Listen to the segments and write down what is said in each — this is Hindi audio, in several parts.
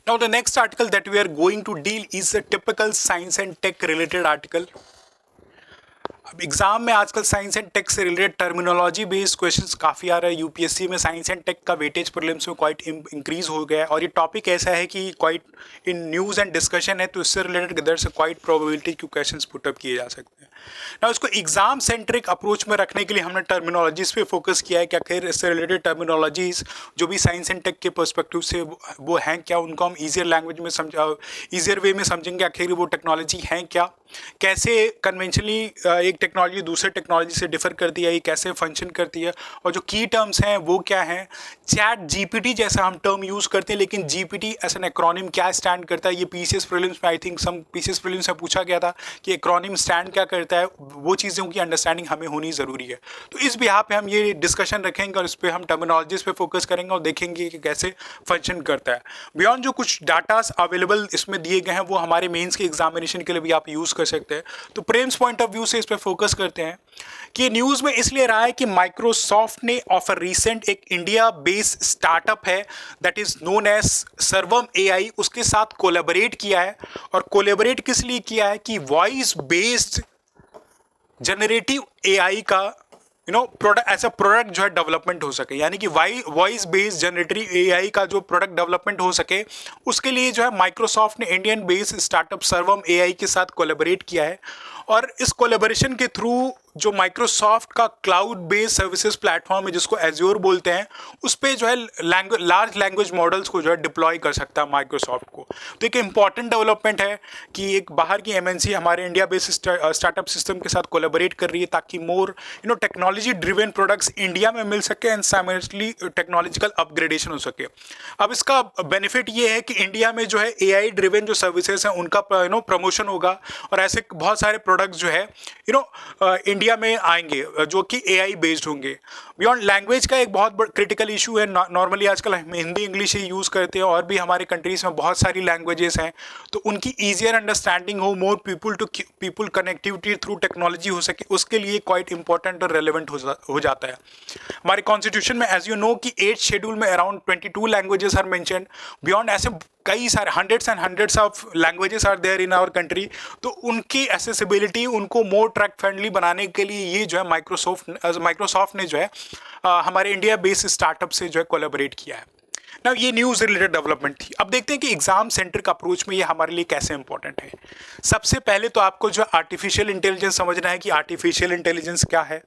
Now the next article that we are going to deal is a typical science and tech related article. अब एग्जाम में आजकल साइंस एंड टेक से रिलेटेड टर्मिनोलॉजी बेस्ड क्वेश्चंस काफ़ी आ रहे हैं। यूपीएससी में साइंस एंड टेक का वेटेज प्रीलिम्स में क्वाइट इंक्रीज हो गया है और ये टॉपिक ऐसा है कि quite in news and discussion है, तो इससे रिलेटेड इधर से क्वाइट प्रोबेबिलिटी के क्वेश्चंस पुटअप किए जा सकते हैं ना। उसको एग्जाम सेंट्रिक अप्रोच में रखने के लिए हमने टर्मिनोलॉजीज पे फोकस किया है कि आखिर इससे रिलेटेड टर्मिनोलॉजीज जो भी साइंस एंड टेक के पर्सपेक्टिव से वो हैं क्या, उनको हम ईजियर लैंग्वेज में ईजियर वे में समझेंगे आखिर वो टेक्नोलॉजी हैं क्या, कैसे कन्वेंशनली एक टेक्नोलॉजी दूसरे टेक्नोलॉजी से डिफर करती है, ये कैसे फंक्शन करती है और जो की टर्म्स हैं वो क्या हैं। चैट जीपीटी जैसा हम टर्म यूज़ करते हैं, लेकिन जीपीटी एज एन एक्रोनिम क्या स्टैंड करता है, ये पीसीएस प्रीलिम्स में I think some PCS prelims में पूछा गया था कि एक्रोनिम स्टैंड क्या करता है। वो चीज़ों की अंडरस्टैंडिंग हमें होनी ज़रूरी है। तो इस बिहाफ पे हम ये डिस्कशन रखेंगे और इस पर हम टर्मिनोलॉजीज पे फोकस करेंगे और देखेंगे कि कैसे फंक्शन करता है। बियॉन्ड जो कुछ डाटास अवेलेबल इसमें दिए गए हैं वो हमारे मेंस के एग्जामिनेशन के लिए भी आप यूज़ कर सकते हैं। तो प्रेम्स पॉइंट ऑफ व्यू से इस पर फोकस करते हैं कि न्यूज़ में इसलिए रहा है कि माइक्रोसॉफ्ट ने ऑफ रीसेंट एक इंडिया बेस्ड स्टार्टअप है दैट इज नोन एज सर्वम एआई, उसके साथ कोलैबोरेट किया है। और कोलैबोरेट किस लिए किया है कि वॉइस बेस्ड जनरेटिव एआई का प्रोडक्ट ऐसा प्रोडक्ट जो है डेवलपमेंट हो सके, यानी कि वॉइस बेस्ड जनरेटिव एआई का जो प्रोडक्ट डेवलपमेंट हो सके उसके लिए जो है माइक्रोसॉफ्ट ने इंडियन बेस्ड स्टार्टअप सर्वम एआई के साथ कोलैबोरेट किया है। और इस कोलैबोरेशन के थ्रू जो माइक्रोसॉफ्ट का क्लाउड बेस्ड सर्विसेज प्लेटफॉर्म है जिसको एज्योर बोलते हैं, उस पर जो है लार्ज लैंग्वेज मॉडल्स को जो है डिप्लॉय कर सकता है माइक्रोसॉफ्ट को। तो एक इम्पॉर्टेंट डेवलपमेंट है कि एक बाहर की एमएनसी हमारे इंडिया बेस्ड स्टार्टअप सिस्टम के साथ कोलैबोरेट कर रही है ताकि मोर टेक्नोलॉजी ड्रिवन प्रोडक्ट्स इंडिया में मिल सके एंड साइमल्टेनियसली टेक्नोलॉजिकल अपग्रेडेशन हो सके। अब इसका बेनिफिट ये है कि इंडिया में जो है एआई ड्रिवन जो सर्विसेज हैं उनका प्रमोशन होगा और ऐसे बहुत सारे प्रोडक्ट्स जो है इंडिया में आएंगे जो कि एआई बेस्ड होंगे। बियॉन्ड लैंग्वेज का एक बहुत बड़ा क्रिटिकल इशू है। नॉर्मली आजकल हम हिंदी इंग्लिश ही यूज़ करते हैं और भी हमारे कंट्रीज़ में बहुत सारी लैंग्वेजेस हैं, तो उनकी ईजियर अंडरस्टैंडिंग हो, more people to people connectivity through technology हो सके, उसके लिए क्वाइट इंपॉर्टेंट और रेलिवेंट हो जाता है। हमारे कॉन्स्टिट्यूशन में एज यू नो कि 8th शेड्यूल में around 22 languages are mentioned. Beyond ऐसे कई सारे hundreds and hundreds of languages are there in our country, तो उनकी एक्सेसिबिलिटी उनको मोर ट्रैक फ्रेंडली बनाने के लिए ये जो है माइक्रोसॉफ्ट ने जो है हमारे इंडिया बेस्ड स्टार्टअप से जो है कोलैबोरेट किया है ना। ये न्यूज़ रिलेटेड डेवलपमेंट थी। अब देखते हैं कि एग्जाम सेंट्रिक अप्रोच में ये हमारे लिए कैसे इंपॉर्टेंट है। सबसे पहले तो आपको जो आर्टिफिशियल इंटेलिजेंस समझना है कि आर्टिफिशियल इंटेलिजेंस क्या है,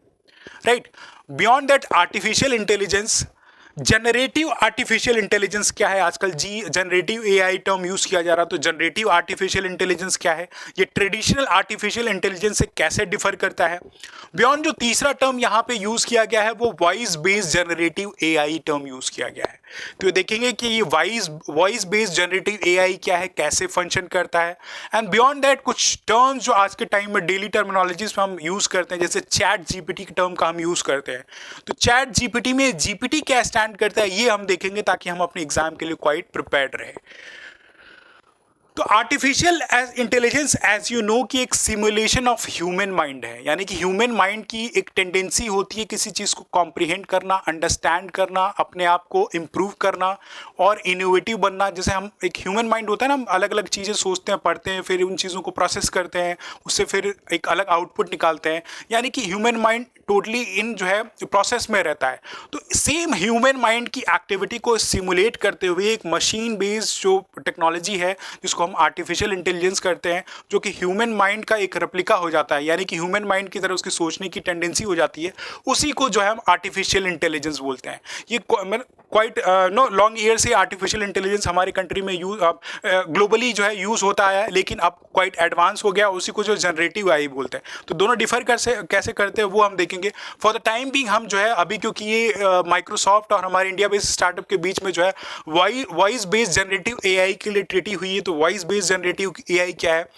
right. Beyond that artificial intelligence, generative artificial intelligence क्या है। आजकल जनरेटिव एआई टर्म यूज़ किया जा रहा है, तो जनरेटिव आर्टिफिशियल इंटेलिजेंस क्या है, ये ट्रेडिशनल आर्टिफिशियल इंटेलिजेंस से कैसे डिफर करता है। बियॉन्ड जो तीसरा टर्म यहाँ पे यूज़ किया गया है वो voice based generative AI term use किया गया है। तो देखेंगे कि ये वॉइस बेस्ड जनरेटिव एआई क्या है, कैसे फंक्शन करता है। एंड बियॉन्ड दैट कुछ टर्म्स जो आज के टाइम में डेली टर्मिनोलॉजीज में हम यूज़ करते हैं, जैसे चैट जीपीटी के टर्म का हम यूज़ करते हैं, तो चैट जीपीटी में जीपीटी क्या स्टैंड करता है ये हम देखेंगे ताकि हम अपने एग्जाम के लिए क्वाइट प्रिपेयर्ड रहे। तो artificial intelligence as you know कि एक सिमुलेशन ऑफ ह्यूमन माइंड है, यानी कि ह्यूमन माइंड की एक टेंडेंसी होती है किसी चीज़ को कॉम्प्रिहेंड करना, अंडरस्टैंड करना, अपने आप को इम्प्रूव करना और इनोवेटिव बनना। जैसे हम एक ह्यूमन माइंड होता है ना, हम अलग अलग चीज़ें सोचते हैं, पढ़ते हैं, फिर उन चीज़ों को प्रोसेस करते हैं, उससे फिर एक अलग आउटपुट निकालते हैं, यानी कि ह्यूमन माइंड टोटली इन जो है प्रोसेस में रहता है। तो सेम ह्यूमन माइंड की एक्टिविटी को सिमुलेट करते हुए एक मशीन बेस्ड जो टेक्नोलॉजी है जिसको हम आर्टिफिशियल इंटेलिजेंस करते हैं, जो कि ह्यूमन माइंड का एक रेप्लिका हो जाता है, यानी कि ह्यूमन माइंड की तरह उसकी सोचने की टेंडेंसी हो जाती है, उसी को जो है हम आर्टिफिशियल इंटेलिजेंस बोलते हैं। ये क्वाइट लॉन्ग ईयर से आर्टिफिशियल इंटेलिजेंस हमारे कंट्री में ग्लोबली जो है यूज़ होता है, लेकिन अब क्वाइट एडवांस हो गया, उसी को जो जनरेटिव एआई बोलते हैं। तो दोनों डिफर कैसे करते हैं वो हम देखेंगे। फॉर द टाइम बिंग हम जो है अभी, क्योंकि ये माइक्रोसॉफ्ट और हमारे इंडिया बेस्ड स्टार्टअप के बीच में जो है वॉइस बेस्ड जनरेटिव एआई के लिए ट्रीटी हुई है। तो वॉइस बेस्ड जनरेटिव एआई क्या है,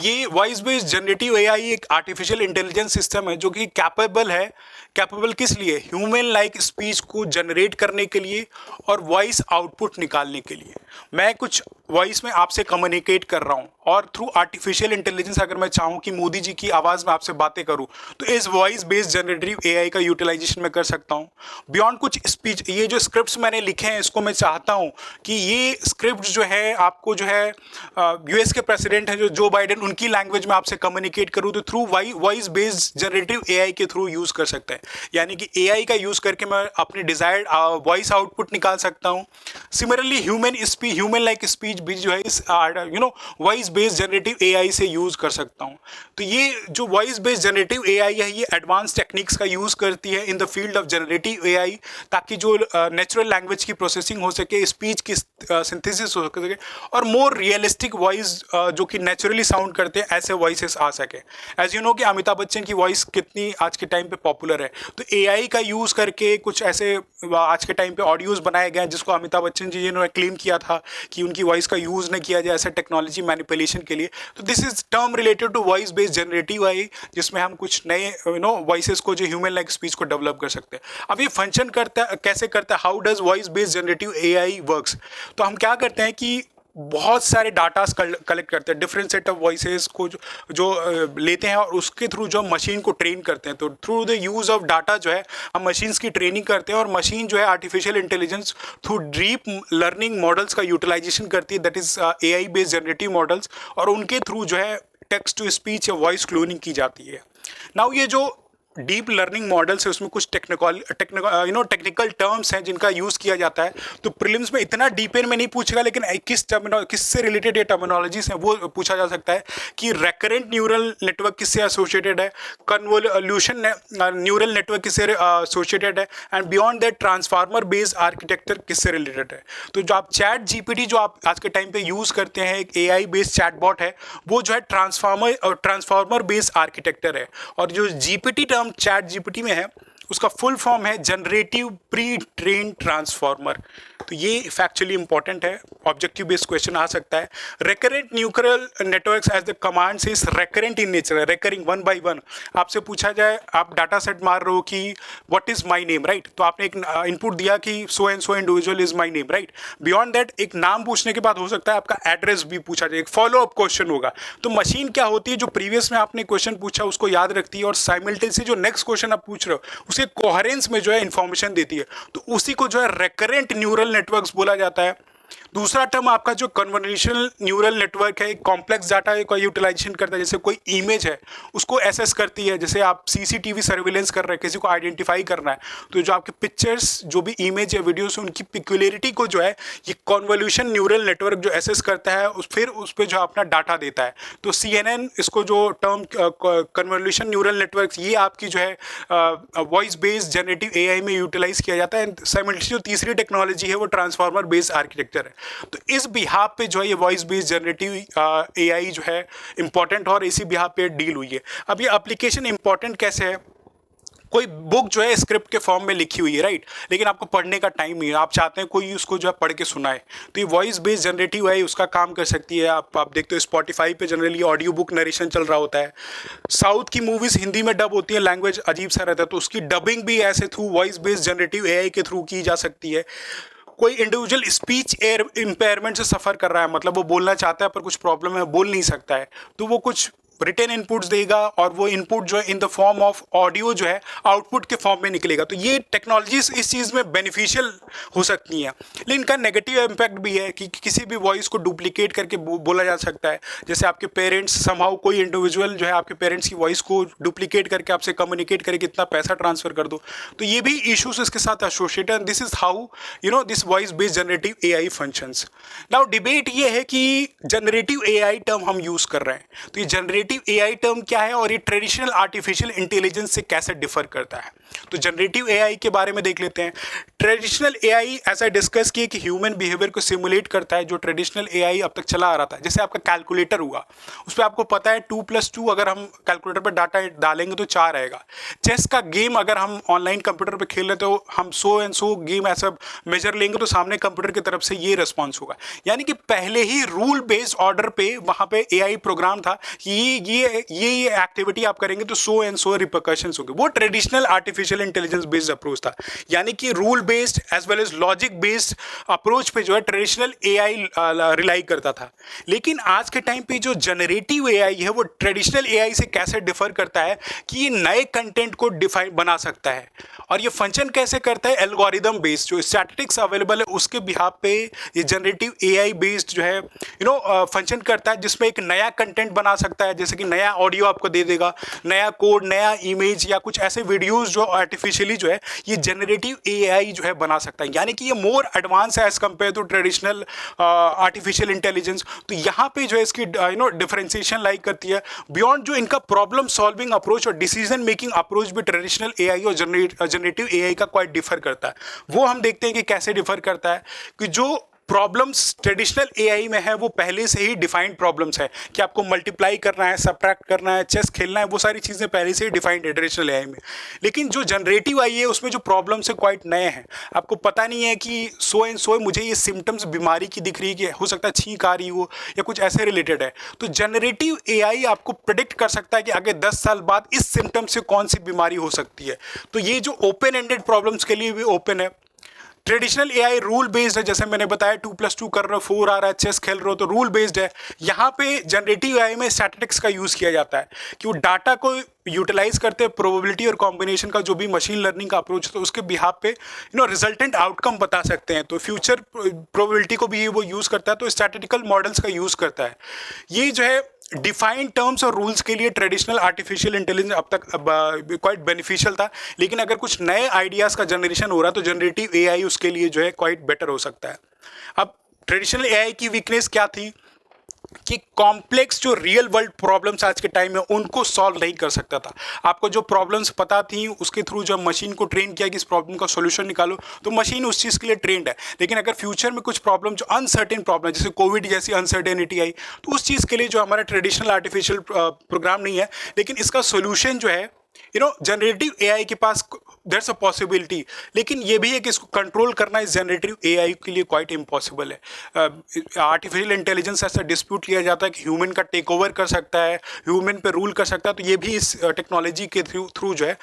ये वॉइस बेस्ड जनरेटिव एआई एक आर्टिफिशियल इंटेलिजेंस सिस्टम है जो कि कैपेबल किस लिए, ह्यूमन लाइक स्पीच को जनरेट करने के लिए और वॉइस आउटपुट निकालने के लिए। मैं कुछ वॉइस में आपसे कम्युनिकेट कर रहा हूँ और थ्रू आर्टिफिशियल इंटेलिजेंस अगर मैं चाहूँ कि मोदी जी की आवाज़ में आपसे बातें करूँ तो इस वॉइस बेस्ड जनरेटिव एआई का यूटिलाइजेशन मैं कर सकता हूँ। बियॉन्ड कुछ स्पीच, ये जो स्क्रिप्ट्स मैंने लिखे हैं इसको मैं चाहता हूँ कि ये स्क्रिप्ट जो है आपको जो है यूएस के प्रेसिडेंट हैं जो बाइडेन, उनकी लैंग्वेज में आपसे कम्युनिकेट करूँ तो through voice based generative AI के थ्रू यूज़ कर सकते हैं। यानी कि एआई का यूज़ करके मैं अपने डिजायर्ड वॉइस आउटपुट निकाल सकता हूँ। सिमिलरली ह्यूमन लाइक स्पीच भी जो है इस वॉइस बेस्ड जनरेटिव एआई से यूज़ कर सकता हूँ। तो ये जो वॉइस बेस्ड जनरेटिव एआई है ये एडवांस टेक्निक्स का यूज़ करती है in the field of generative AI, ताकि जो नेचुरल लैंग्वेज की प्रोसेसिंग हो सके, स्पीच की सिंथेसिस हो सके और मोर रियलिस्टिक वॉइस जो कि नेचुरली साउंड करते हैं ऐसे वॉइसेस आ सके। एज यू नो कि अमिताभ बच्चन की वॉइस कितनी आज के टाइम पे पॉपुलर है, तो एआई का यूज़ करके कुछ ऐसे आज के टाइम पे ऑडियोज़ बनाए गए हैं जिसको अमिताभ बच्चन जी ने क्लेम किया था कि उनकी वॉइस का यूज़ न किया जाए ऐसे टेक्नोलॉजी मैनिपुलेशन के लिए। तो this is term related to voice based generative AI, जिसमें हम कुछ नए वॉइसेस को जो ह्यूमन लाइक स्पीच को डेवलप कर सकते हैं। अब ये फंक्शन करता है कैसे करता है, how does voice based generative AI works. तो हम क्या करते हैं कि बहुत सारे डाटास कलेक्ट करते हैं, डिफरेंट सेट ऑफ वॉइसेस को जो लेते हैं और उसके थ्रू जो मशीन को ट्रेन करते हैं। तो through the use of data जो है हम मशीन्स की ट्रेनिंग करते हैं और मशीन जो है artificial intelligence through deep learning models का यूटिलाइजेशन करती है, that is AI based generative models, और उनके थ्रू जो है टेक्स्ट टू स्पीच या वॉइस क्लोनिंग की जाती है। नाउ ये जो डीप लर्निंग मॉडल्स है उसमें कुछ टेक्निकल टर्म्स हैं जिनका यूज़ किया जाता है। तो प्रीलिम्स में इतना डीप में नहीं पूछेगा, लेकिन किससे रिलेटेड ये टर्मिनोलॉजीज हैं वो पूछा जा सकता है कि रेकरेंट न्यूरल नेटवर्क किससे एसोसिएटेड है, कन्वोल्यूशन न्यूरल नेटवर्क किससे एसोसिएटेड है, and beyond that transformer based architecture किससे रिलेटेड है। तो जो आप चैट जीपीटी जो आप आज के टाइम पे यूज़ करते हैं, एक एआई बेस्ड चैटबॉट है, वो जो है ट्रांसफार्मर बेस्ड आर्किटेक्चर है। और जो जीपीटी टर्म चैट जीपीटी में है उसका फुल फॉर्म है जनरेटिव प्री ट्रेन ट्रांसफार्मर। तो ये फैक्चुअली इंपॉर्टेंट है, ऑब्जेक्टिव बेस्ड क्वेश्चन आ सकता है। Recurrent neural networks as the command is recurrent in nature, recurring one by one. आपसे पूछा जाए, आप डाटा सेट मार रहे हो कि what is my name, right, तो आपने एक इनपुट दिया कि so and so individual is my name, right. Beyond that एक नाम पूछने के बाद हो सकता है आपका एड्रेस भी पूछा जाए, एक फॉलो अप क्वेश्चन होगा। तो मशीन क्या होती है, जो प्रीवियस में आपने क्वेश्चन पूछा उसको याद रखती है और साइमल्टेनियसली जो नेक्स्ट क्वेश्चन आप पूछ रहे हो उसे कोहेरेंस में जो है इंफॉर्मेशन देती है। तो उसी को जो है रेकरेंट न्यूरल नेटवर्क्स बोला जाता है। दूसरा टर्म आपका जो कन्वोल्यूशनल न्यूरल नेटवर्क है, कॉम्प्लेक्स डाटा का यूटिलाइजेशन करता है। जैसे कोई इमेज है उसको एसेस करती है, जैसे आप सीसीटीवी सर्विलेंस कर रहे हैं, किसी को आइडेंटिफाई करना है, तो जो आपके पिक्चर्स जो भी इमेज या वीडियोस उनकी पिक्युलरिटी को जो है ये कन्वोल्यूशन न्यूरल नेटवर्क जो एसेस करता है, फिर उस पर जो अपना डाटा देता है। तो CNN इसको जो टर्म कन्वोल्यूशन न्यूरल नेटवर्क, ये आपकी जो है वॉइस बेस्ड जनरेटिव एआई में यूटिलाइज किया जाता है। साइमल्टेनियसली जो तीसरी टेक्नोलॉजी है वो ट्रांसफार्मर बेस्ड आर्किटेक्चर है। तो इस बिहाफ पे जो है ये वॉइस बेस्ड जनरेटिव एआई जो है इंपॉर्टेंट और इसी बिहाफ पे डील हुई है। अब ये एप्लीकेशन इंपॉर्टेंट कैसे है, कोई बुक जो है स्क्रिप्ट के फॉर्म में लिखी हुई है, राइट, लेकिन आपको पढ़ने का टाइम नहीं है, आप चाहते हैं कोई उसको जो है पढ़ के सुनाए, तो ये वॉइस बेस्ड जनरेटिव है, उसका काम कर सकती है। आप देखते हो स्पॉटिफाई पे जनरली ऑडियो बुक नरेशन चल रहा होता है। साउथ की मूवीज़ हिंदी में डब होती है, लैंग्वेज अजीब सा रहता है, तो उसकी डबिंग भी ऐसे through voice based generative AI के थ्रू की जा सकती है। कोई इंडिविजुअल स्पीच इम्पेयरमेंट से सफ़र कर रहा है, मतलब वो बोलना चाहता है पर कुछ प्रॉब्लम है, बोल नहीं सकता है, तो वो कुछ रिटन इनपुट्स देगा और वो इनपुट जो है in the form of audio जो है आउटपुट के फॉर्म में निकलेगा। तो ये टेक्नोलॉजीज इस चीज़ में बेनिफिशियल हो सकती हैं, लेकिन इनका नेगेटिव इम्पैक्ट भी है कि किसी भी वॉइस को डुप्लीकेट करके बोला जा सकता है। जैसे आपके पेरेंट्स समहाउ कोई इंडिविजुअल जो है आपके पेरेंट्स की वॉइस को डुप्लीकेट करके आपसे कम्युनिकेट करे कितना पैसा ट्रांसफ़र कर दो, तो ये भी इशूज़ इसके साथ associated and this is how this voice based generative AI functions. Now debate ये है कि जनरेटिव एआई टर्म हम यूज़ कर रहे हैं, तो ये जनरेटिव एआई टर्म क्या है और ये ट्रेडिशनल आर्टिफिशियल इंटेलिजेंस से कैसे डिफर करता है। तो जनरेटिव एआई के बारे में देख लेते हैं। ट्रेडिशनल एआई ऐसा डिस्कस किए कि ह्यूमन बिहेवियर को सिमुलेट करता है, जो ट्रेडिशनल एआई अब तक चला आ रहा था। जैसे आपका कैलकुलेटर हुआ, उस पर आपको पता है 2+2 अगर हम कैलकुलेटर पर डाटा डालेंगे तो 4 आएगा। चेस का गेम अगर हम ऑनलाइन कंप्यूटर पर खेल रहे तो हम 100 एंड 100 गेम ऐसा मेजर लेंगे तो सामने कंप्यूटर की तरफ से ये रिस्पॉन्स होगा। यानी कि पहले ही रूल बेस्ड ऑर्डर पे वहाँ पे एआई प्रोग्राम था कि ये एक्टिविटी आप करेंगे तो 100 एंड 100 रिपरकशंस होंगे। वो traditional artificial artificial intelligence based approach था, यानी कि rule based as well as logic based approach पे जो है ट्रेडिशनल एआई रिलाई करता था। लेकिन आज के टाइम पे जो जनरेटिव एआई है वो ट्रेडिशनल एआई से कैसे डिफर करता है कि ये नए कंटेंट को डिफाइन बना सकता है, और ये फंक्शन कैसे करता है, एल्गोरिदम बेस्ड जो स्टैटिस्टिक्स अवेलेबल है उसके बिहाफ पे ये जनरेटिव एआई बेस्ड जो है फंक्शन करता है, जिसमें एक नया कंटेंट बना सकता है, जैसे कि नया ऑडियो आपको दे देगा, नया कोड, नया इमेज या कुछ ऐसे वीडियोस जो आर्टिफिशियली जो है ये जनरेटिव एआई जो है बना सकता है, यानी कि ये मोर एडवांस है as compare to traditional artificial intelligence. तो यहाँ पे जो है इसकी डिफरेंशिएशन लाइक करती है बियॉन्ड जो इनका प्रॉब्लम सॉल्विंग अप्रोच और डिसीजन मेकिंग अप्रोच भी ट्रेडिशनल एआई और जनरेटिव एआई का क्वाइट डिफर करता है। वो हम देखते हैं कि कैसे डिफर करता है कि जो प्रॉब्लम्स ट्रेडिशनल एआई में है वो पहले से ही डिफाइंड प्रॉब्लम्स है कि आपको मल्टीप्लाई करना है, सबट्रैक्ट करना है, चेस खेलना है, वो सारी चीज़ें पहले से ही डिफाइंड है ट्रेडिशनल एआई में। लेकिन जो जनरेटिव आई है उसमें जो प्रॉब्लम्स है क्वाइट नए हैं, आपको पता नहीं है कि सो एंड सो मुझे ये सिम्टम्स बीमारी की दिख रही है, कि हो सकता है छींक आ रही हो या कुछ ऐसे रिलेटेड है, तो जनरेटिव एआई आपको प्रिडिक्ट कर सकता है कि आगे 10 साल बाद इस सिम्टम से कौन सी बीमारी हो सकती है। तो ये जो ओपन एंडेड प्रॉब्लम्स के लिए भी ओपन है। ट्रेडिशनल एआई रूल बेस्ड है, जैसे मैंने बताया 2+2 कर रहे हो 4 आ रहा है, चेस खेल रहे हो तो रूल बेस्ड है। यहाँ पे जनरेटिव एआई में स्टैटिस्टिक्स का यूज़ किया जाता है कि वो डाटा को यूटिलाइज करते हैं, प्रोबेबिलिटी और कॉम्बिनेशन का जो भी मशीन लर्निंग का अप्रोच है तो उसके बिहाफ पे रिजल्टेंट आउटकम बता सकते हैं। तो फ्यूचर प्रोबेबिलिटी को भी वो यूज़ करता है, तो स्टैटिस्टिकल मॉडल्स का यूज़ करता है। ये जो है डिफाइंड टर्म्स और रूल्स के लिए ट्रेडिशनल आर्टिफिशियल इंटेलिजेंस अब तक क्वाइट बेनिफिशियल था, लेकिन अगर कुछ नए आइडियाज़ का जनरेशन हो रहा है तो जनरेटिव एआई उसके लिए जो है क्वाइट बेटर हो सकता है। अब ट्रेडिशनल एआई की वीकनेस क्या थी कि कॉम्प्लेक्स जो रियल वर्ल्ड प्रॉब्लम्स आज के टाइम में उनको सॉल्व नहीं कर सकता था। आपको जो प्रॉब्लम्स पता थी उसके थ्रू जब मशीन को ट्रेन किया कि इस प्रॉब्लम का सॉल्यूशन निकालो तो मशीन उस चीज़ के लिए ट्रेंड है। लेकिन अगर फ्यूचर में कुछ प्रॉब्लम जो अनसर्टेन प्रॉब्लम जैसे कोविड जैसी अनसर्टेनिटी आई तो उस चीज़ के लिए जो हमारा ट्रेडिशनल आर्टिफिशियल प्रोग्राम नहीं है, लेकिन इसका सोल्यूशन जो है जनरेटिव एआई के पास दैट्स अ पॉसिबिलिटी। लेकिन ये भी है कि इसको कंट्रोल करना इस जनरेटिव एआई के लिए क्वाइट इम्पॉसिबल है। आर्टिफिशियल इंटेलिजेंस ऐसा डिस्प्यूट लिया जाता है कि ह्यूमन का टेक ओवर कर सकता है, ह्यूमन पे रूल कर सकता है, तो ये भी इस टेक्नोलॉजी के थ्रू जो है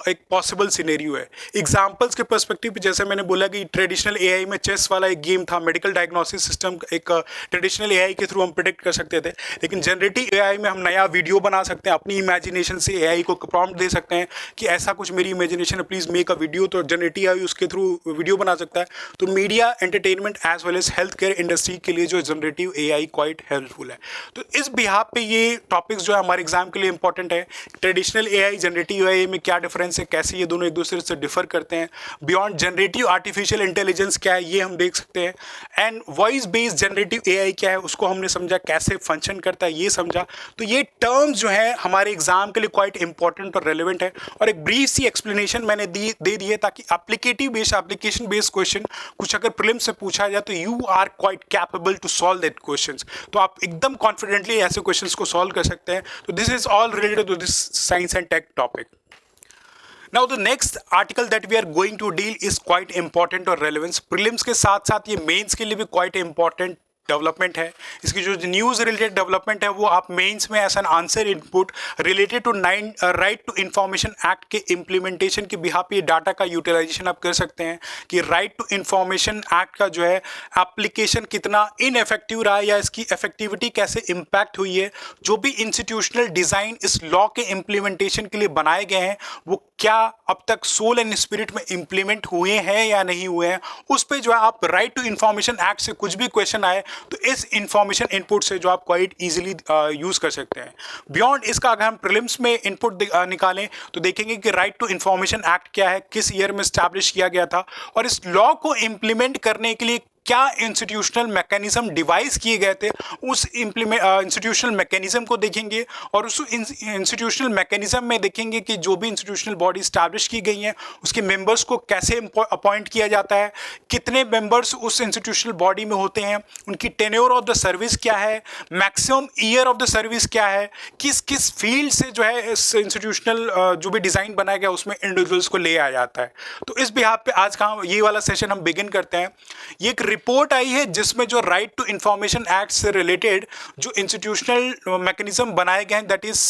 एक पॉसिबल सिनेरियो है। एग्जाम्पल्स के पर्सपेक्टिव पे जैसे मैंने बोला कि ट्रेडिशनल एआई में चेस वाला एक गेम था, मेडिकल डायग्नोसिस सिस्टम एक ट्रेडिशनल एआई के थ्रू हम प्रेडिक्ट कर सकते थे, लेकिन जनरेटिव एआई में हम नया वीडियो बना सकते हैं, अपनी इमेजिनेशन से एआई को प्रॉम्प्ट दे सकते हैं कि ऐसा कुछ मेरी इमेजिनेशन है, प्लीज मेक अ वीडियो, तो जनरेटिव एआई उसके थ्रू वीडियो बना सकता है। तो media, entertainment as well as health care industry के लिए जो जनरेटिव एआई क्वाइट हेल्पफुल है। तो इस बिहाफ पे ये टॉपिक्स जो है हमारे एग्जाम के लिए इंपॉर्टेंट है। ट्रेडिशनल एआई, जनरेटिव एआई में क्या डिफरेंस है, कैसे ये दोनों एक दूसरे से डिफर करते हैं, बियॉन्ड जनरेटिव आर्टिफिशियल इंटेलिजेंस क्या है ये हम देख सकते हैं, and voice based generative AI क्या है उसको हमने समझा, कैसे फंक्शन करता है ये समझा। तो ये टर्म्स जो है हमारे एग्जाम के लिए क्वाइट इंपॉर्टेंट और रेलिवेंट है, और एक ब्रीफ सी एक्सप्लेनेशन मैंने दे दी है ताकि एप्लीकेशन बेस्ड क्वेश्चन कुछ अगर प्रीलिम्स से पूछा जाए तो you are quite capable to solve that questions, तो आप एकदम कॉन्फिडेंटली ऐसे क्वेश्चंस को सॉल्व कर सकते हैं। तो this is all related to this science and tech topic. Now the next article that we are going to deal is quite important और relevance. Prelims के साथ साथ ये mains के लिए भी quite important डेवलपमेंट है। इसकी जो न्यूज़ रिलेटेड डेवलपमेंट है वो आप मेंस में as an answer input related to right to information act के इम्प्लीमेंटेशन के बिहाफ पे डाटा का यूटिलाइजेशन आप कर सकते हैं कि राइट टू इंफॉर्मेशन एक्ट का जो है एप्लीकेशन कितना इनएफेक्टिव रहा या इसकी इफेक्टिविटी कैसे इम्पैक्ट हुई है। जो भी इंस्टीट्यूशनल डिज़ाइन इस लॉ के इम्प्लीमेंटेशन के लिए बनाए गए हैं वो क्या अब तक सोल एंड स्पिरिट में इम्प्लीमेंट हुए हैं या नहीं हुए हैं, उस पर जो है आप राइट टू इंफॉर्मेशन एक्ट से कुछ भी क्वेश्चन आए तो इस इंफॉर्मेशन इनपुट से जो आप क्वाइट इजीली यूज़ कर सकते हैं। बियॉन्ड इसका अगर हम प्रीलिम्स में इनपुट निकालें तो देखेंगे कि राइट टू इंफॉर्मेशन एक्ट क्या है, किस ईयर में स्टैब्लिश किया गया था, और इस लॉ को इम्प्लीमेंट करने के लिए क्या इंस्टीट्यूशनल मैकेनिज्म डिवाइस किए गए थे, उस इंस्टीट्यूशनल मैकेनिज्म को देखेंगे, और उस इंस्टीट्यूशनल मैकेनिज्म में देखेंगे कि जो भी इंस्टीट्यूशनल बॉडी स्टैब्लिश की गई हैं उसके मेंबर्स को कैसे अपॉइंट किया जाता है, कितने मेंबर्स उस इंस्टीट्यूशनल बॉडी में होते हैं, उनकी टेन्योर ऑफ द सर्विस क्या है, maximum year of the service क्या है, किस किस फील्ड से जो है इस इंस्टीट्यूशनल जो भी डिज़ाइन बनाया गया उसमें इंडिविजुअल्स को ले आया जाता है। तो इस बिहाफ पे आज का ये वाला सेशन हम बिगिन करते हैं। ये एक रिपोर्ट आई है जिसमें जो राइट टू इंफॉर्मेशन एक्ट से रिलेटेड जो इंस्टीट्यूशनल मैकेनिज्म बनाए गए हैं that is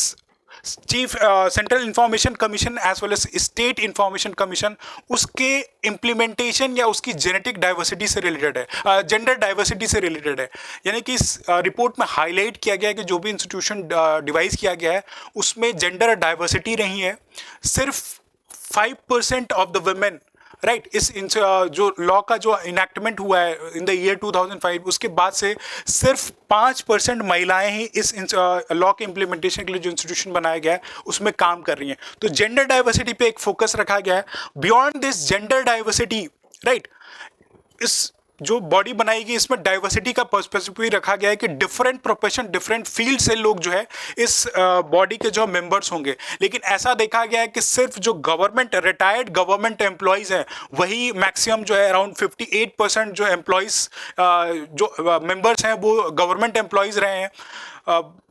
chief central information commission as well as state information commission उसके इम्प्लीमेंटेशन या उसकी जेनेटिक डाइवर्सिटी से रिलेटेड है, जेंडर डाइवर्सिटी से रिलेटेड है। यानी कि इस रिपोर्ट में हाईलाइट किया गया है कि जो भी इंस्टीट्यूशन डिवाइस किया गया है उसमें जेंडर डाइवर्सिटी रही है। सिर्फ 5% ऑफ द वुमेन, राइट, इस जो लॉ का जो इनैक्टमेंट हुआ है इन द ईयर 2005 उसके बाद से सिर्फ 5% महिलाएं ही इस लॉ के इम्प्लीमेंटेशन के लिए जो इंस्टीट्यूशन बनाया गया है उसमें काम कर रही हैं। तो जेंडर डाइवर्सिटी पे एक फोकस रखा गया है। Beyond this gender diversity, right, इस जो बॉडी बनाई गई इसमें डाइवर्सिटी का पर्सपेक्टिव भी रखा गया है कि डिफरेंट प्रोफेशन डिफरेंट फील्ड से लोग जो है इस बॉडी के जो मेंबर्स होंगे। लेकिन ऐसा देखा गया है कि सिर्फ जो गवर्नमेंट रिटायर्ड गवर्नमेंट एम्प्लॉयज हैं वही मैक्सिमम जो है अराउंड 58% जो एम्प्लॉयज जो मेंबर्स हैं वो गवर्नमेंट एम्प्लॉयज रहे हैं।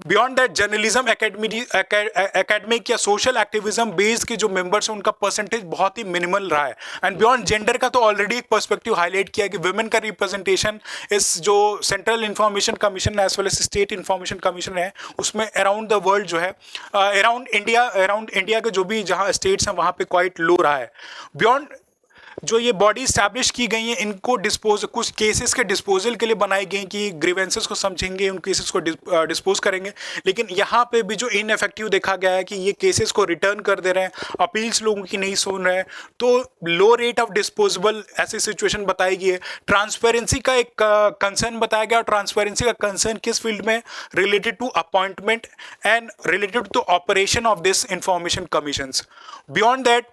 बियॉन्ड दैट जर्नलिज्म एकेडमिक या सोशल एक्टिविज्म बेस्ड के जो मेंबर्स हैं उनका परसेंटेज बहुत ही मिनिमल रहा है। एंड बियॉन्ड जेंडर का तो ऑलरेडी एक पर्सपेक्टिव हाईलाइट किया कि वुमेन का रिप्रेजेंटेशन इस जो central information commission as well as state information commission है उसमें अराउंड द वर्ल्ड जो है अराउंड इंडिया के जो भी जहाँ स्टेट्स हैं वहाँ पे क्वाइट लो रहा है। बियॉन्ड जो ये बॉडी स्टैब्लिश की गई हैं इनको कुछ केसेस के डिस्पोजल के लिए बनाई गई कि ग्रीवेंसेस को समझेंगे, उन केसेस को डिस्पोज करेंगे। लेकिन यहाँ पे भी जो इनएफेक्टिव देखा गया है कि ये केसेस को रिटर्न कर दे रहे हैं, अपील्स लोगों की नहीं सुन रहे हैं, तो लो रेट ऑफ डिस्पोजेबल ऐसी सिचुएशन बताई गई है। ट्रांसपेरेंसी का एक कंसर्न बताया गया और ट्रांसपेरेंसी का कंसर्न किस फील्ड में, related to appointment and related to operation of this information commissions. Beyond that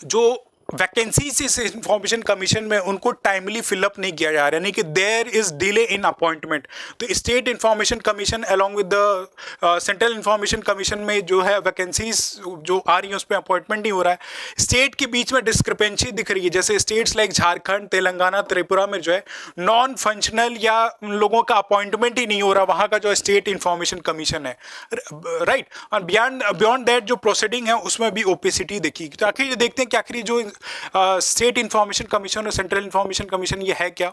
जो वैकेंसीज इस इंफॉर्मेशन कमीशन में उनको टाइमली फिलअप नहीं किया जा रहा है, यानी कि there is delay in appointment. तो state information commission along with the central information commission में जो है वैकेंसीज जो आ रही हैं उस पर अपॉइंटमेंट नहीं हो रहा है। स्टेट के बीच में डिस्क्रिपेंसी दिख रही है, जैसे स्टेट्स लाइक झारखंड, तेलंगाना, त्रिपुरा में जो है नॉन फंक्शनल या उन लोगों का अपॉइंटमेंट ही नहीं हो रहा वहाँ का जो स्टेट इंफॉर्मेशन कमीशन है, राइट। और बियॉन्ड दैट जो प्रोसीडिंग है उसमें भी ओपेसिटी देखी। तो आखिर ये देखते हैं कि आखिर जो स्टेट इंफॉर्मेशन कमीशन और सेंट्रल इंफॉर्मेशन कमीशन ये है क्या।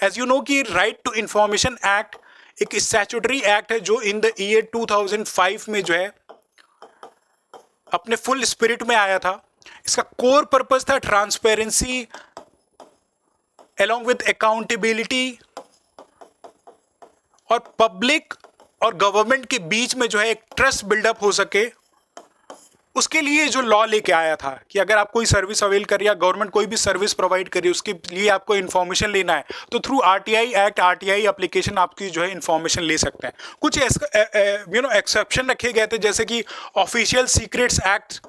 एज यू नो कि राइट टू इंफॉर्मेशन एक्ट एक स्टैट्यूटरी एक्ट है जो इन द ईयर 2005 में जो है अपने फुल स्पिरिट में आया था। इसका कोर पर्पस था ट्रांसपेरेंसी along with अकाउंटेबिलिटी और पब्लिक और गवर्नमेंट के बीच में जो है एक ट्रस्ट बिल्डअप हो सके, उसके लिए जो लॉ लेके आया था कि अगर आप कोई सर्विस अवेल कर या गवर्नमेंट कोई भी सर्विस प्रोवाइड करे उसके लिए आपको इन्फॉर्मेशन लेना है तो through RTI act, RTI application आपकी जो है इन्फॉर्मेशन ले सकते हैं। कुछ एक्सेप्शन रखे गए थे जैसे कि official secrets act,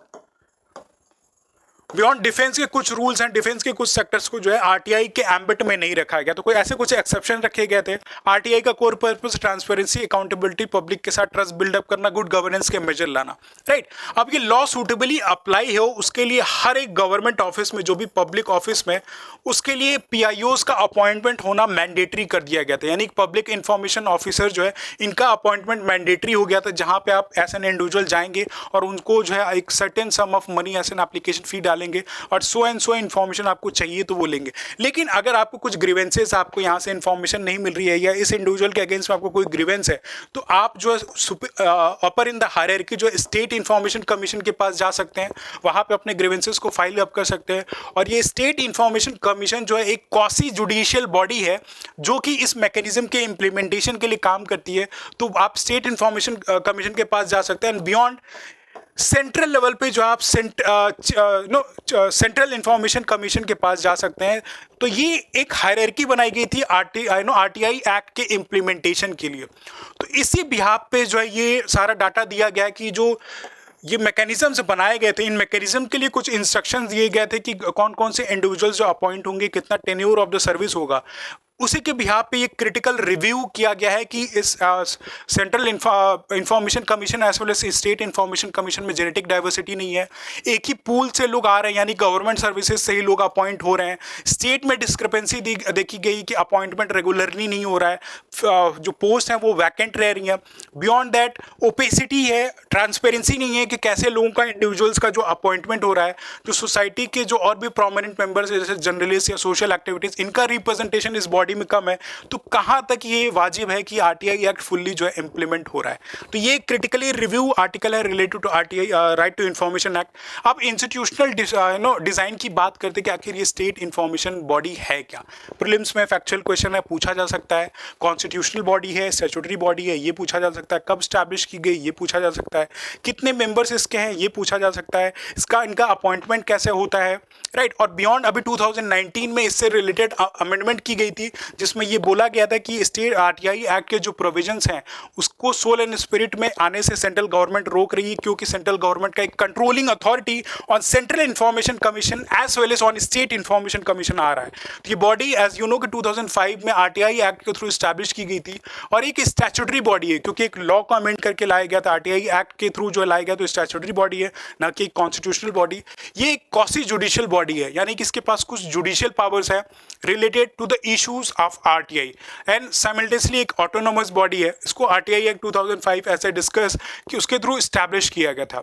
beyond defence के कुछ रूल्स एंड डिफेंस के कुछ सेक्टर्स को जो है आरटीआई के एम्बिट में नहीं रखा गया, तो कोई ऐसे कुछ एक्सेप्शन रखे गए थे। आरटीआई का core purpose transparency, accountability, public के साथ ट्रस्ट बिल्डअप करना, गुड गवर्नेंस के मेजर लाना, राइट। अब ये लॉ सूटेबली अप्लाई हो उसके लिए हर एक गवर्नमेंट ऑफिस में जो भी पब्लिक ऑफिस में उसके लिए पीआईओज का अपॉइंटमेंट होना मैंडेटरी कर दिया गया था। यानी पब्लिक इंफॉर्मेशन ऑफिसर जो है इनका अपॉइंटमेंट मैंडेटरी हो गया था, जहाँ पे आप एज एन इंडिविजुअल जाएंगे और उनको जो है एक certain sum of money as an application fee डालेंगे और सो एंड सो इन्फॉर्मेशन आपको चाहिए तो वो लेंगे। लेकिन अगर आपको कुछ ग्रीवेंसेस, आपको यहाँ से इन्फॉर्मेशन नहीं मिल रही है या इस इंडिविजुअल के अगेंस्ट में आपको कोई ग्रीवेंस है तो आप जो अपर इन द हायरार्की जो स्टेट इंफॉर्मेशन कमीशन के पास जा सकते हैं, वहाँ पे अपने ग्रीवेंसेस को फाइल अप कर सकते हैं। और ये स्टेट इंफॉर्मेशन कमीशन जो है एक क्वासी जुडिशियल बॉडी है जो कि इस मैकेनिज्म के इम्प्लीमेंटेशन के लिए काम करती है। तो आप स्टेट इंफॉर्मेशन कमीशन के पास जा सकते हैं। एंड बियॉन्ड सेंट्रल लेवल पे जो आप सेंट्रल इंफॉर्मेशन कमीशन के पास जा सकते हैं। तो ये एक हायरार्की बनाई गई थी आरटीआई एक्ट के इम्प्लीमेंटेशन के लिए। तो इसी बिहाफ पे जो है ये सारा डाटा दिया गया कि जो ये मैकेनिज्म्स बनाए गए थे, इन मैकेनिज्म के लिए कुछ इंस्ट्रक्शंस दिए गए थे कि कौन कौन से इंडिविजुअल्स जो अपॉइंट होंगे, कितना टेन्योर ऑफ द सर्विस होगा। उसी के बिहाफ पे ये क्रिटिकल रिव्यू किया गया है कि इस central information commission as well as state information commission में जेनेटिक डाइवर्सिटी नहीं है। एक ही पूल से लोग आ रहे हैं, यानी गवर्नमेंट सर्विसेज से ही लोग अपॉइंट हो रहे हैं। स्टेट में डिस्क्रिपेंसी देखी गई कि अपॉइंटमेंट रेगुलरली नहीं हो रहा है, जो पोस्ट हैं वो वैकेंट रह रही हैं। बियॉन्ड दैट ओपेसिटी है, ट्रांसपेरेंसी नहीं है कि कैसे लोगों का, इंडिविजुअल्स का जो अपॉइंटमेंट हो रहा है। जो सोसाइटी के जो और भी प्रोमिनेंट मेंबर्स जैसे जर्नलिस्ट या सोशल एक्टिविटीज़, इनका रिप्रेजेंटेशन इस बॉडी बॉडी में कम है, तो कहाँ तक ये वाजिब है कि आरटीआई एक्ट फुल्ली जो है इम्प्लीमेंट हो रहा है। तो ये क्रिटिकली रिव्यू आर्टिकल है related to RTI right to information act. अब इंस्टीट्यूशनल डिज़ाइन की बात करते कि आखिर ये स्टेट इन्फॉर्मेशन बॉडी है क्या। प्रीलिम्स में फैक्चुअल क्वेश्चन है, पूछा जा सकता है। कॉन्स्टिट्यूशनल बॉडी है, स्टैट्यूटरी बॉडी है, ये पूछा जा सकता है। कब स्टैब्लिश की गई, ये पूछा जा सकता है। कितने मेंबर्स इसके हैं, ये पूछा जा सकता है। इनका अपॉइंटमेंट कैसे होता है, राइट। और बियॉन्ड अभी 2019 में इससे रिलेटेड अमेंडमेंट की गई थी, जिसमें ये बोला गया था कि स्टेट आरटीआई एक्ट के जो प्रोविजंस हैं उसको सोल एंड स्पिरिट में आने से सेंट्रल गवर्नमेंट रोक रही है, क्योंकि सेंट्रल गवर्नमेंट का एक controlling authority on central information commission as well as on state information commission आ रहा है। तो ये बॉडी एज यू नो कि 2005 में आरटीआई एक्ट के थ्रू स्टैब्लिश की गई थी, और एक स्टैट्यूटरी बॉडी है, क्योंकि एक लॉ को अमेंड करके लाया गया था। आरटीआई एक्ट के थ्रू जो लाया गया तो स्टैट्यूटरी बॉडी है, ना कि कॉन्स्टिट्यूशनल बॉडी। ये एक क्वासी जुडिशियल बॉडी है, यानी कि इसके पास कुछ जुडिशियल पावर्स है related to the issues of RTI, and simultaneously एक ऑटोनोमस बॉडी है। इसको आरटीआई एक्ट 2005 ऐसे डिस्कस कि उसके थ्रू स्टैब्लिश किया गया था।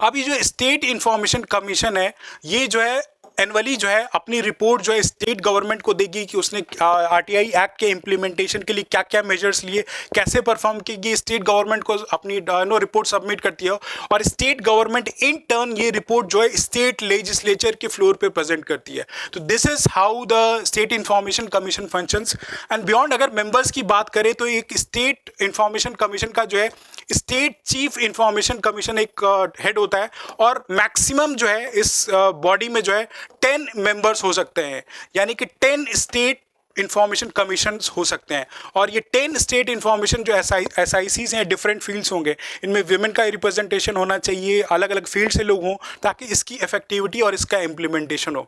अब ये जो स्टेट इंफॉर्मेशन कमीशन है, ये जो है एनुअली जो है अपनी रिपोर्ट जो है स्टेट गवर्नमेंट को देगी कि उसने आरटीआई एक्ट के इम्प्लीमेंटेशन के लिए क्या क्या मेजर्स लिए, कैसे परफॉर्म की। स्टेट गवर्नमेंट को अपनी रिपोर्ट सबमिट करती है, और स्टेट गवर्नमेंट इन टर्न ये रिपोर्ट जो है स्टेट लेजिस्लेचर के फ्लोर पे प्रेजेंट करती है। तो this is how the state information commission functions. And beyond अगर मेंबर्स की बात करें तो एक स्टेट इंफॉर्मेशन कमीशन का जो है स्टेट चीफ इंफॉर्मेशन कमीशन एक हेड होता है, और मैक्सिमम जो है इस बॉडी में जो है 10 मेंबर्स हो सकते हैं, यानी कि 10 स्टेट इंफॉर्मेशन कमीशंस हो सकते हैं। और ये 10 स्टेट इंफॉर्मेशन जो SICs हैं, डिफरेंट फील्ड्स होंगे, इनमें विमेन का रिप्रेजेंटेशन होना चाहिए, अलग अलग फील्ड से लोग हों, ताकि इसकी इफेक्टिविटी और इसका इम्प्लीमेंटेशन हो।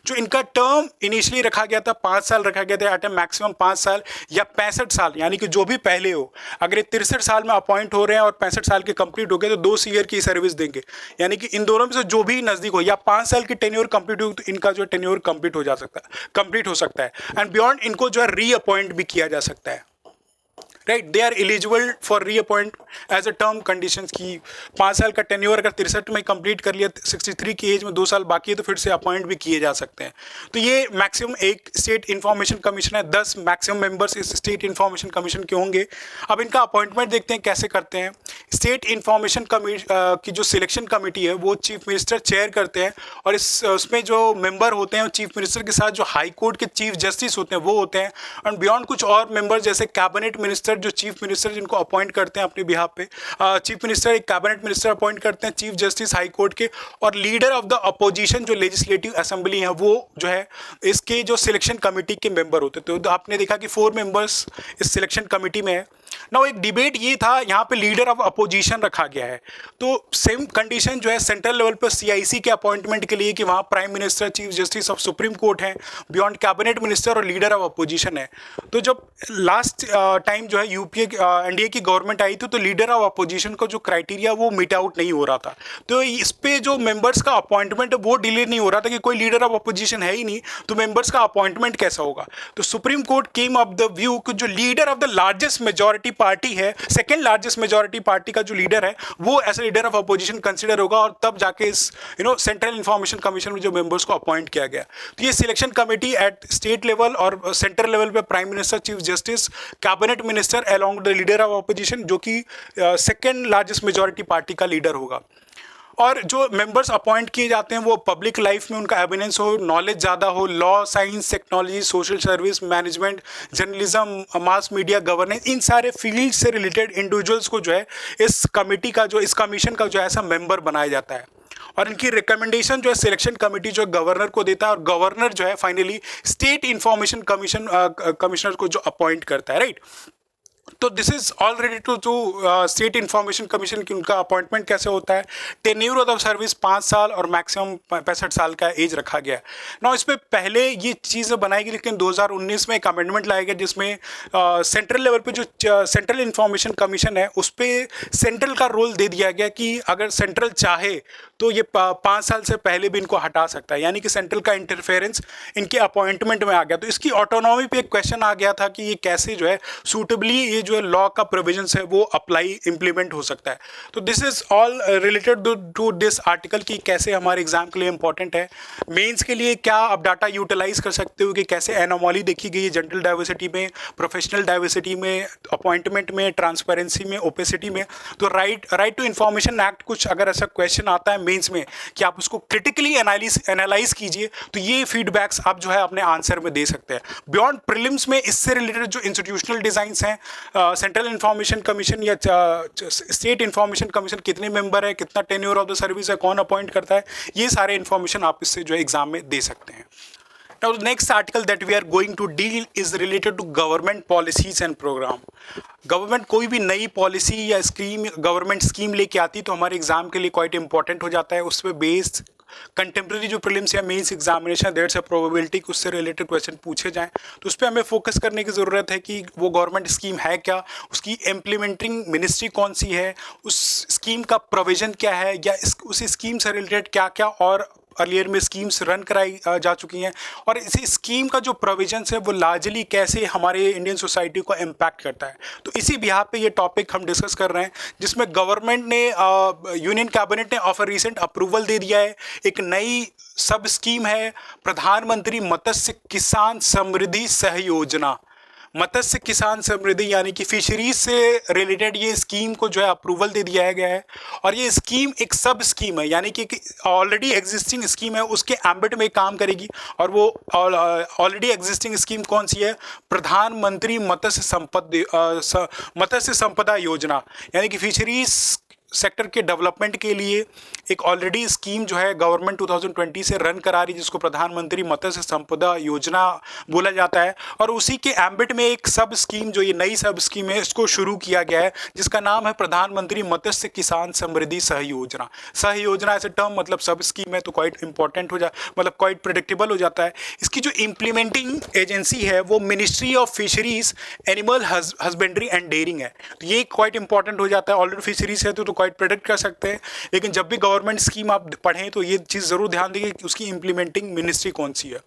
जो इनका टर्म इनिशियली रखा गया था 5 साल रखा गया था, एट मैक्सिमम 5 साल या 65 साल, यानी कि जो भी पहले हो। अगर ये 63 साल में अपॉइंट हो रहे हैं और 65 साल के कंप्लीट हो गए तो 2 ईयर की सर्विस देंगे, यानी कि इन दोनों में से जो भी नज़दीक हो, या 5 साल की टेन्योर कंप्लीट हो तो इनका जो टेन्योर कंप्लीट हो सकता है। एंड बियॉन्ड इनको जो है रीअपॉइंट भी किया जा सकता है, right. They are eligible for reappoint as a term conditions की 5 साल का टेन्योर अगर 63 में कंप्लीट कर लिया, 63 की एज में 2 साल बाकी है, तो फिर से अपॉइंट भी किए जा सकते हैं। तो ये मैक्सिमम एक स्टेट इंफॉर्मेशन कमीशन है, 10 मैक्सिमम मेंबर्स इस स्टेट इंफॉर्मेशन कमीशन के होंगे। अब इनका अपॉइंटमेंट देखते हैं कैसे करते हैं। स्टेट इंफॉर्मेशन की जो सिलेक्शन कमेटी है वो चीफ मिनिस्टर चेयर करते हैं, और उसमें जो मेंबर होते हैं चीफ मिनिस्टर के साथ जो हाई कोर्ट के चीफ जस्टिस होते हैं वो होते हैं, और बियॉन्ड कुछ और मेंबर जैसे कैबिनेट मिनिस्टर, जो चीफ मिनिस्टर जिनको अपॉइंट करते हैं अपने बिहाफ पे। चीफ मिनिस्टर एक कैबिनेट मिनिस्टर अपॉइंट करते हैं, चीफ जस्टिस हाई कोर्ट के, और लीडर ऑफ द अपोजिशन जो लेजिस्लेटिव असेंबली है वो जो है इसके जो सिलेक्शन कमेटी के मेंबर होते थे। तो आपने देखा कि 4 मेंबर्स इस सिलेक्शन कमेटी में है। नाउ एक डिबेट ये था, यहाँ पे लीडर ऑफ अपोजिशन रखा गया है, तो सेम कंडीशन जो है सेंट्रल लेवल पर CIC के अपॉइंटमेंट के लिए कि वहाँ prime minister, chief justice of supreme court है, बियॉन्ड कैबिनेट मिनिस्टर और लीडर ऑफ अपोजिशन है। तो जब लास्ट टाइम जो है UPA NDA की गवर्नमेंट आई थी, तो लीडर ऑफ अपोजिशन का जो क्राइटेरिया वो मीट आउट नहीं हो रहा था। तो इस पे जो मेंबर्स का अपॉइंटमेंट है वो डिले नहीं हो रहा था कि कोई लीडर ऑफ अपोजिशन है ही नहीं, तो मेंबर्स का अपॉइंटमेंट कैसा होगा। तो supreme court came up the view कि जो leader of the largest majority party है, सेकंड लार्जेस्ट मेजॉरिटी पार्टी का जो लीडर है वो as a leader of opposition consider होगा, और तब जाके इस सेंट्रल इंफॉर्मेशन कमीशन में जो मेंबर्स को अपॉइंट किया गया। तो ये selection committee at state level और सेंट्रल लेवल पे prime minister, chief justice, cabinet minister along the leader of opposition, जो कि सेकंड लार्जेस्ट मेजॉरिटी पार्टी का लीडर होगा। और जो मेंबर्स अपॉइंट किए जाते हैं वो पब्लिक लाइफ में उनका एविडेंस हो, नॉलेज ज़्यादा हो, law, science, technology, social service, management, journalism, mass media, governance, इन सारे फील्ड से रिलेटेड इंडिविजुअल्स को जो है इस कमेटी का जो इस कमीशन का जो ऐसा मेंबर बनाया जाता है। और इनकी रिकमेंडेशन जो है सिलेक्शन कमेटी जो गवर्नर को देता है, और गवर्नर जो है फाइनली स्टेट इंफॉर्मेशन कमिश्नर को जो अपॉइंट करता है, राइट। तो this is all related to state information commission की उनका अपॉइंटमेंट कैसे होता है। टेन्योर ऑफ सर्विस 5 साल और मैक्सिमम 65 साल का एज रखा गया है। ना इसमें पहले ये चीज़ बनाई गई, लेकिन 2019 में एक अमेंडमेंट लाया गया जिसमें सेंट्रल लेवल पे जो सेंट्रल इंफॉर्मेशन कमीशन है उस पर सेंट्रल का रोल दे दिया गया कि अगर सेंट्रल चाहे तो ये 5 साल से पहले भी इनको हटा सकता है, यानी कि सेंट्रल का इंटरफेरेंस इनके अपॉइंटमेंट में आ गया। तो इसकी ऑटोनॉमी पे एक क्वेश्चन आ गया था कि ये कैसे जो है सूटेबली ये जो है लॉ का प्रोविजंस है वो अप्लाई इम्प्लीमेंट हो सकता है। तो this is all related to this article कि कैसे हमारे एग्जाम के लिए इंपॉर्टेंट है। मेंस के लिए क्या आप डाटा यूटिलाइज कर सकते हो कि कैसे एनोमॉली देखी गई है जनरल डाइवर्सिटी में, प्रोफेशनल डाइवर्सिटी में, अपॉइंटमेंट में, ट्रांसपेरेंसी में, ओपेसिटी में। तो राइट टू इन्फॉर्मेशन एक्ट कुछ अगर ऐसा क्वेश्चन आता है मेंस में कि आप उसको क्रिटिकली एनालाइज कीजिए, तो ये फीडबैक्स आप जो है अपने आंसर में दे सकते हैं। बियॉन्ड प्रीलिम्स में इससे रिलेटेड जो इंस्टीट्यूशनल डिजाइंस हैं, सेंट्रल इंफॉर्मेशन कमीशन या स्टेट इंफॉर्मेशन कमीशन कितने मेंबर है, कितना टेन्योर ऑफ द सर्विस है, कौन अपॉइंट करता है, ये सारे इंफॉर्मेशन आप इससे जो है एग्जाम में दे सकते हैं। Now the next article that we are going to deal is related to government policies and program. Government कोई भी नई पॉलिसी या स्कीम, गवर्नमेंट स्कीम लेके आती तो हमारे एग्जाम के लिए क्वाइट इंपॉर्टेंट हो जाता है। उस पर बेस्ड कंटेम्प्रेरी जो प्रीलिम्स या मेंस एग्जामिनेशन देयर से प्रोबेबिलिटी कि उससे रिलेटेड क्वेश्चन पूछे जाएं, तो उस पर हमें फोकस करने की ज़रूरत है कि वो गवर्नमेंट स्कीम है क्या, उसकी इम्प्लीमेंटिंग मिनिस्ट्री कौन सी है, उस स्कीम का प्रोविजन क्या है, या उस स्कीम से रिलेटेड क्या क्या और अर्लियर में स्कीम्स रन कराई जा चुकी हैं, और इसी स्कीम का जो प्रोविजंस है वो लार्जली कैसे हमारे इंडियन सोसाइटी को इम्पैक्ट करता है। तो इसी बिहाफ पे ये टॉपिक हम डिस्कस कर रहे हैं, जिसमें गवर्नमेंट ने यूनियन कैबिनेट ने ऑफ रिसेंट अप्रूवल दे दिया है। एक नई सब स्कीम है प्रधानमंत्री मत्स्य किसान समृद्धि सहयोजना, मत्स्य किसान समृद्धि यानी कि फिशरीज से रिलेटेड ये स्कीम को जो है अप्रूवल दे दिया गया है। और ये स्कीम एक सब स्कीम है, यानी कि ऑलरेडी एग्जिस्टिंग स्कीम है उसके एम्बिट में काम करेगी। और वो ऑलरेडी एग्जिस्टिंग स्कीम कौन सी है? प्रधानमंत्री मत्स्य संपदा योजना, यानी कि फिशरीज सेक्टर के डेवलपमेंट के लिए एक ऑलरेडी स्कीम जो है गवर्नमेंट 2020 से रन करा रही है, जिसको प्रधानमंत्री मत्स्य संपदा योजना बोला जाता है। और उसी के एम्बिट में एक सब स्कीम, जो ये नई सब स्कीम है, इसको शुरू किया गया है, जिसका नाम है प्रधानमंत्री मत्स्य किसान समृद्धि सहयोजना। सहयोजना ऐसे टर्म मतलब सब स्कीम है, तो क्वाइट इंपॉर्टेंट हो मतलब क्वाइट प्रेडिक्टेबल हो जाता है। इसकी जो इम्प्लीमेंटिंग एजेंसी है वो ministry of fisheries, animal husbandry and dairying है। तो ये क्वाइट इंपॉर्टेंट हो जाता है। ऑलरेडी फिशरीज है तो क्वाइट प्रेडिक्ट कर सकते हैं, लेकिन जब भी गवर्नमेंट स्कीम आप पढ़ें तो ये चीज़ ज़रूर ध्यान देंगे कि उसकी इम्प्लीमेंटिंग मिनिस्ट्री कौन सी है।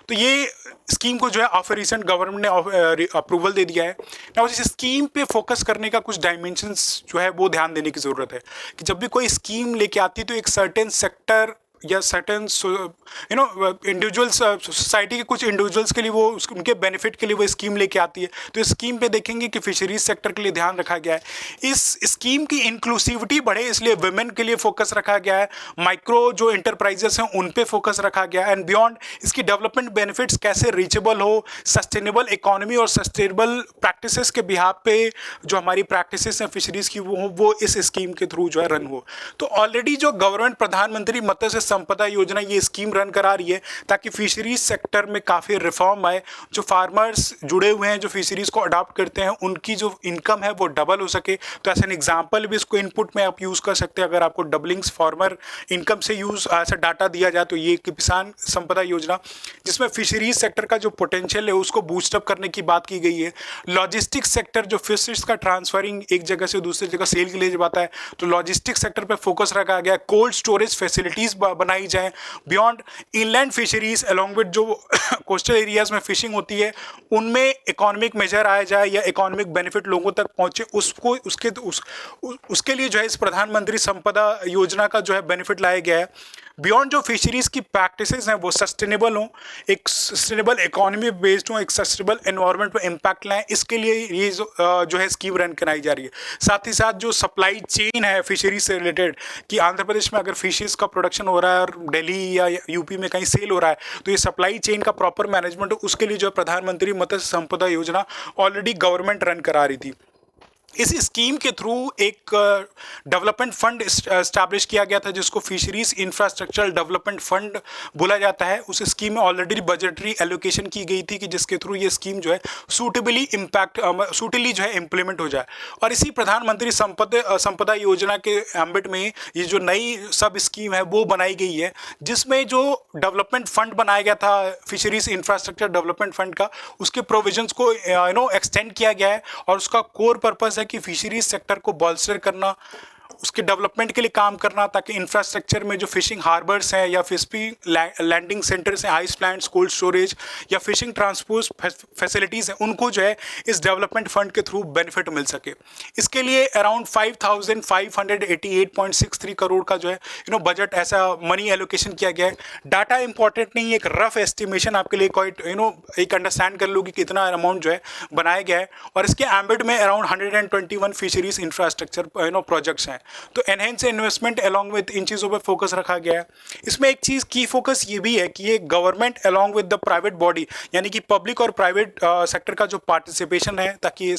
तो ये स्कीम को जो है ऑफ रिसेंट गवर्नमेंट ने अप्रूवल दे दिया है ना। इस स्कीम पे फोकस करने का कुछ डायमेंशंस जो है वो ध्यान देने की ज़रूरत है कि जब भी कोई स्कीम लेके आती है तो एक सर्टेन सेक्टर या सर्टेन इंडिविजुअल्स, सोसाइटी के कुछ इंडिविजुअल्स के लिए वो उनके बेनिफिट के लिए वो स्कीम लेके आती है। तो इस स्कीम पे देखेंगे कि फिशरीज सेक्टर के लिए ध्यान रखा गया है। इस स्कीम की इंक्लूसिविटी बढ़े इसलिए वुमेन के लिए फोकस रखा गया है, माइक्रो जो इंटरप्राइजेस हैं उन पे फोकस रखा गया है, एंड बियॉन्ड इसकी डेवलपमेंट बेनिफिट्स कैसे रीचेबल हो, सस्टेनेबल इकोनॉमी और सस्टेनेबल प्रैक्टिसेस के बिहाफ पे जो हमारी प्रैक्टिसेस हैं फिशरीज की वो इस स्कीम के थ्रू जो है रन हो। तो ऑलरेडी जो गवर्नमेंट प्रधानमंत्री मत्स्य संपदा योजना ये स्कीम रन करा रही है ताकि फिशरीज सेक्टर में काफ़ी रिफॉर्म आए, जो फार्मर्स जुड़े हुए हैं, जो फिशरीज को अडॉप्ट करते हैं, उनकी जो इनकम है वो डबल हो सके। तो ऐसा एग्जांपल भी इसको इनपुट में आप यूज़ कर सकते हैं। अगर आपको डबलिंग्स फार्मर इनकम से यूज़ ऐसा डाटा दिया जाए तो ये किसान संपदा योजना, जिसमें फिशरीज सेक्टर का जो पोटेंशियल है उसको बूस्टअप करने की बात की गई है। लॉजिस्टिक्स सेक्टर जो फिशरीज का ट्रांसफरिंग एक जगह से दूसरी जगह सेल के लिए जब आता है तो लॉजिस्टिक्स सेक्टर पर फोकस रखा गया। कोल्ड स्टोरेज फैसिलिटीज़ बनाई जाए beyond inland fisheries along with जो कोस्टल एरियाज में फिशिंग होती है उनमें इकोनॉमिक मेजर आया जाए या इकोनॉमिक बेनिफिट लोगों तक पहुंचे, उसके लिए जो है इस प्रधानमंत्री संपदा योजना का जो है बेनिफिट लाया गया है। बियॉन्ड जो फिशरीज की प्रैक्टिसेस हैं वो सस्टेनेबल हों, एक सस्टेनेबल इकोनॉमी बेस्ड हों, एक सस्टेनेबल एनवायरनमेंट पर इम्पैक्ट लाएं, इसके लिए ये जो है स्कीम रन कराई जा रही है। साथ ही साथ जो सप्लाई चेन है फिशरीज से रिलेटेड कि आंध्र प्रदेश में अगर फिशेस का प्रोडक्शन हो रहा है और दिल्ली या यूपी में कहीं सेल हो रहा है तो ये सप्लाई चेन का प्रॉपर मैनेजमेंट हो, उसके लिए जो है प्रधानमंत्री मत्स्य संपदा योजना ऑलरेडी गवर्नमेंट रन करा रही थी। इस स्कीम के थ्रू एक डेवलपमेंट फंड इस्टेब्लिश किया गया था जिसको फिशरीज इंफ्रास्ट्रक्चर डेवलपमेंट फंड बोला जाता है। उस स्कीम में ऑलरेडी बजटरी एलोकेशन की गई थी कि जिसके थ्रू ये स्कीम जो है सूटेबली जो है इम्प्लीमेंट हो जाए। और इसी प्रधानमंत्री संपदा योजना के एम्बिट में ये जो नई सब स्कीम है वो बनाई गई है, जिसमें जो डेवलपमेंट फंड बनाया गया था फिशरीज इंफ्रास्ट्रक्चर डेवलपमेंट फंड का, उसके प्रोविजंस को एक्सटेंड किया गया है। और उसका कोर पर्पस है कि फिशरीज सेक्टर को बॉल्स्टर करना, उसके डेवलपमेंट के लिए काम करना, ताकि इंफ्रास्ट्रक्चर में जो फिशिंग हार्बर्स हैं या फिशिंग लैंडिंग सेंटर्स हैं, आइस प्लांट्स, कोल्ड स्टोरेज या फिशिंग ट्रांसपोर्ट फैसिलिटीज़ हैं, उनको जो है इस डेवलपमेंट फंड के थ्रू बेनिफिट मिल सके। इसके लिए अराउंड 5,588.63 करोड़ का जो है बजट ऐसा मनी एलोकेशन किया गया है। डाटा इंपॉर्टेंट नहीं है, एक रफ एस्टिमेशन आपके लिए क्वाइट एक अंडरस्टैंड कर लो कि कितना अमाउंट जो है बनाया गया है। और इसके एम्बिट में अराउंड 121 फिशरीज इंफ्रास्ट्रक्चर प्रोजेक्ट्स हैं। तो enhance investment along with in चीज़ों पर फोकस रखा गया है। इसमें एक चीज़ की फोकस ये भी है कि ये government along with the private body, यानी कि पब्लिक और प्राइवेट सेक्टर का जो पार्टिसिपेशन है, ताकि ये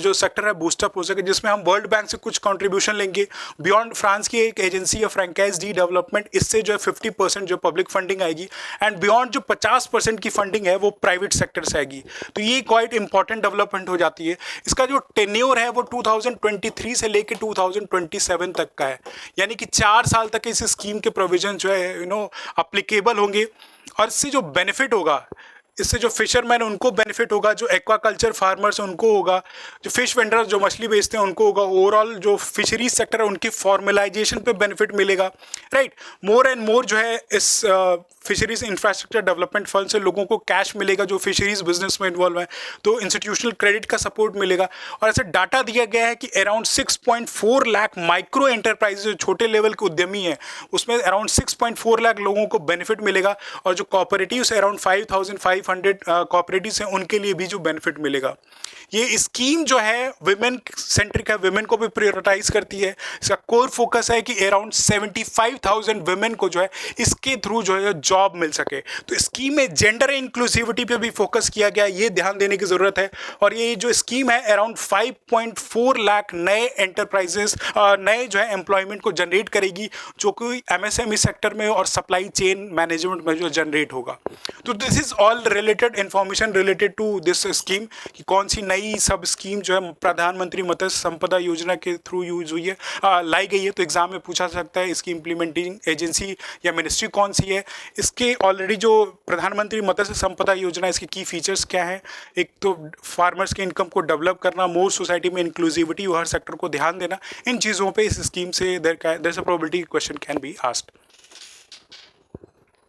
जो सेक्टर है बूस्टअप हो सके, जिसमें हम वर्ल्ड बैंक से कुछ कंट्रीब्यूशन लेंगे। बियॉन्ड फ्रांस की एक एजेंसी है फ्रैंकाइज डी डेवलपमेंट, इससे जो है 50% जो पब्लिक फंडिंग आएगी, एंड बियॉन्ड जो 50% की फंडिंग है वो प्राइवेट सेक्टर से आएगी। तो ये क्वाइट इंपॉर्टेंट डेवलपमेंट हो जाती है। इसका जो टेन्योर है वो 2023 से लेकर 2027 तक का है, यानी कि 4 साल तक इस स्कीम के प्रोविजन जो है अप्लीकेबल होंगे। और इससे जो बेनिफिट होगा, इससे जो फिशरमैन उनको बेनिफिट होगा, जो एक्वाकल्चर फार्मर्स उनको होगा, जो फिश वेंडर्स जो मछली बेचते हैं उनको होगा, ओवरऑल जो फिशरीज सेक्टर है उनकी फॉर्मलाइजेशन पे बेनिफिट मिलेगा, राइट। मोर एंड मोर जो है इस फिशरीज इंफ्रास्ट्रक्चर डेवलपमेंट फंड से लोगों को कैश मिलेगा जो फिशरीज बिजनेस में इन्वॉल्व है, तो इंस्टीट्यूशनल क्रेडिट का सपोर्ट मिलेगा। और ऐसे डाटा दिया गया है कि अराउंड 6.4 लाख माइक्रो एंटरप्राइजेज जो छोटे लेवल के उद्यमी हैं, उसमें अराउंड 6.4 लाख लोगों को बेनिफिट मिलेगा। और जो कॉपरेटिव्स अराउंड 5,500 कॉपरेटिव्स हैं, उनके लिए भी जो बेनिफिट मिलेगा। ये स्कीम जो है विमेन सेंट्रिक है, विमेन को भी प्रायोरिटाइज करती है। इसका कोर फोकस है कि अराउंड 75,000 विमेन को जो है इसके थ्रू जो है जॉब मिल सके। तो स्कीम में जेंडर इंक्लूसिविटी पे भी फोकस किया गया है, ये ध्यान देने की ज़रूरत है। और ये जो स्कीम है अराउंड 5.4 लाख नए एंटरप्राइजेस, नए जो है एम्प्लॉयमेंट को जनरेट करेगी, जो कि एमएसएमई सेक्टर में और सप्लाई चेन मैनेजमेंट में जो जनरेट होगा। तो this is all related information related to this scheme, कि कौन सी नई सब स्कीम जो है प्रधानमंत्री मत्स्य संपदा योजना के थ्रू यूज हुई है, लाई गई है। तो एग्जाम में पूछा सकता है इसकी इम्प्लीमेंटिंग एजेंसी या मिनिस्ट्री कौन सी है। इसके ऑलरेडी जो प्रधानमंत्री मत्स्य संपदा योजना, इसके की फीचर्स क्या हैं। एक तो फार्मर्स के इनकम को डेवलप करना, मोर सोसाइटी में इंक्लूसिविटी, हर सेक्टर को ध्यान देना, इन चीज़ों पे इस स्कीम से there is a probability question can be asked.